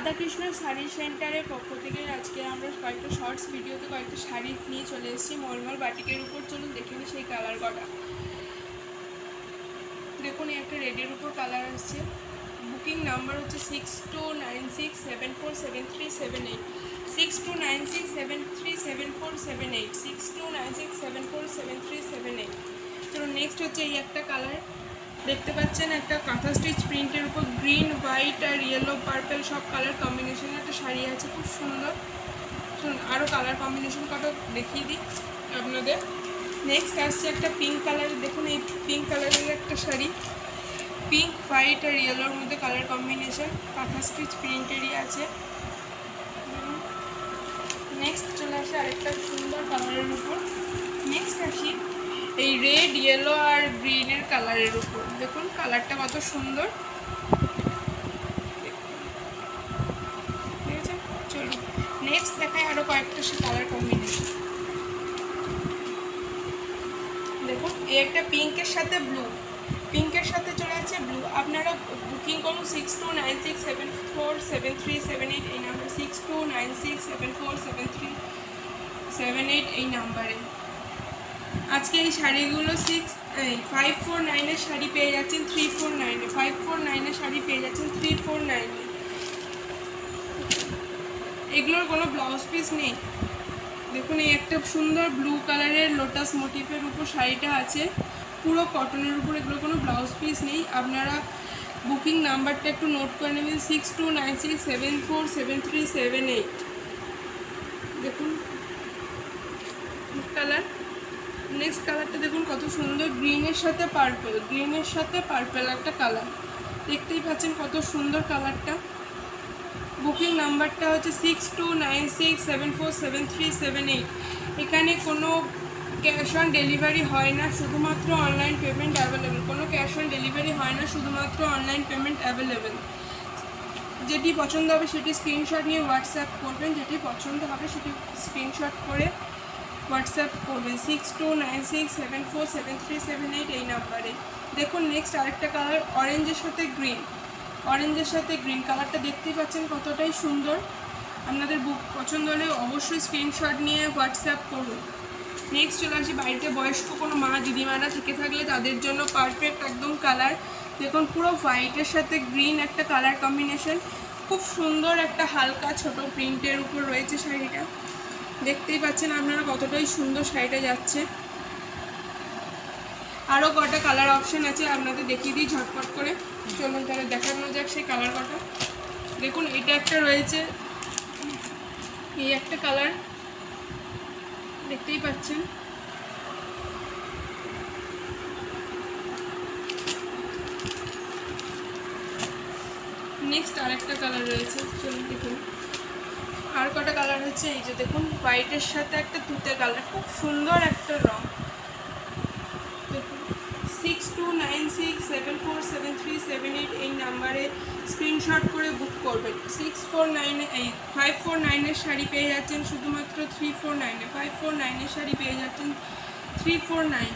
রাধাকৃষ্ণ শাড়ি সেন্টারের পক্ষ থেকে আজকে আমরা কয়েকটা শর্টস ভিডিওতে কয়েকটা শাড়ি নিয়ে চলে এসেছি মলমল বাটিকের উপর। চলুন দেখে নিই সেই কালার কটা। দেখুন এই একটা রেডের উপর কালার আসছে। বুকিং নাম্বার হচ্ছে 6296747378, 6296747378, 6296747378। চলুন নেক্সট হচ্ছে এই একটা কালার দেখতে পাচ্ছেন, একটা কাঁথা স্টিচ প্রিন্টের উপর গ্রিন, হোয়াইট আর ইয়েলো, পার্পল সব কালার কম্বিনেশনের একটা শাড়ি আছে, খুব সুন্দর। শুনুন আরও কালার কম্বিনেশন কটা দেখিয়ে দিই আপনাদের। নেক্সট আসছে একটা পিঙ্ক কালার। দেখুন এই পিঙ্ক কালারের একটা শাড়ি, পিঙ্ক, হোয়াইট আর ইয়েলোর মধ্যে কালার কম্বিনেশন, কাঁথা স্টিচ প্রিন্টেরই আছে। নেক্সট চলে আসে আরেকটা সুন্দর কালারের উপর। নেক্সট আসি এই রেড, ইয়েলো আর গ্রিনের কালারের উপর। দেখুন কালারটা কত সুন্দর, ঠিক আছে। চলুন নেক্সট দেখাই আরও কয়েকটা কালার কম্বিনেশন। দেখুন এই একটা পিঙ্কের সাথে ব্লু, পিঙ্কের সাথে চলে যাচ্ছে ব্লু। আপনারা বুকিং করুন 6296747378 এই নাম্বার, 6296747378 এই নাম্বারে। আজকে এই শাড়িগুলো 549-এর শাড়ি পেয়ে যাচ্ছেন 349-এ, 549-এর শাড়ি পেয়ে যাচ্ছেন 349-এ। এগুলোর কোনো ব্লাউজ পিস নেই। দেখুন এই একটা সুন্দর ব্লু কালারের লোটাস মোটিফের উপর শাড়িটা আছে, পুরো কটনের উপর, এগুলো কোনো ব্লাউজ পিস নেই। আপনারা বুকিং নাম্বারটা একটু নোট করে নেবেন, 6296747378। দেখুন কালার। নেক্সট কালারটা দেখুন কত সুন্দর, গ্রিনের সাথে পার্পল, গ্রিনের সাথে পার্পল একটা কালার, দেখতেই পাচ্ছেন কত সুন্দর কালারটা। বুকিং নাম্বারটা হচ্ছে 6296747378। এখানে কোনো ক্যাশ অন ডেলিভারি হয় না, শুধুমাত্র অনলাইন পেমেন্ট অ্যাভেলেবেল। কোনো ক্যাশ অন ডেলিভারি হয় না, শুধুমাত্র অনলাইন পেমেন্ট অ্যাভেলেবেল। যেটি পছন্দ হবে সেটি স্ক্রিনশট নিয়ে হোয়াটসঅ্যাপ করবেন, যেটি পছন্দ হবে সেটি স্ক্রিনশট করে হোয়াটসঅ্যাপ করবেন 6296747378 এই নাম্বারে। দেখুন নেক্সট আরেকটা কালার, অরেঞ্জের সাথে গ্রিন, অরেঞ্জের সাথে গ্রিন কালারটা দেখতেই পাচ্ছেন কতটাই সুন্দর। আপনাদের পছন্দ হলে অবশ্যই স্ক্রিনশট নিয়ে হোয়াটসঅ্যাপ করুন। নেক্সট চলে আসি বাড়িতে বয়স্ক কোনো মা দিদিমারা থেকে থাকলে তাদের জন্য পারফেক্ট একদম কালার। দেখুন পুরো হোয়াইটের সাথে গ্রিন একটা কালার কম্বিনেশন, খুব সুন্দর একটা হালকা ছোট প্রিন্টের উপর রয়েছে শাড়িটা। দেখতেই পাচ্ছেন আপনারা কতটাই সুন্দর শাড়িটা যাচ্ছে। আরও কটা কালার অপশান আছে, আপনাদের দেখিয়ে দিই ঝটপট করে। চলুন তাহলে দেখানো যাক সেই কালার কটা। দেখুন এটা একটা রয়েছে, এই একটা কালার দেখতেই পাচ্ছেন। নেক্সট আরেকটা কালার রয়েছে, চলুন দেখুন আর কটা কালার হচ্ছে। এই যে দেখুন হোয়াইটের সাথে একটা তুতে কালার, খুব সুন্দর একটা রং। দেখুন 6296747378 এই নাম্বারে স্ক্রিনশট করে বুক করবেন। 549-এর শাড়ি পেয়ে যাচ্ছেন শুধুমাত্র 349-এ, 549-এর শাড়ি পেয়ে যাচ্ছেন 349।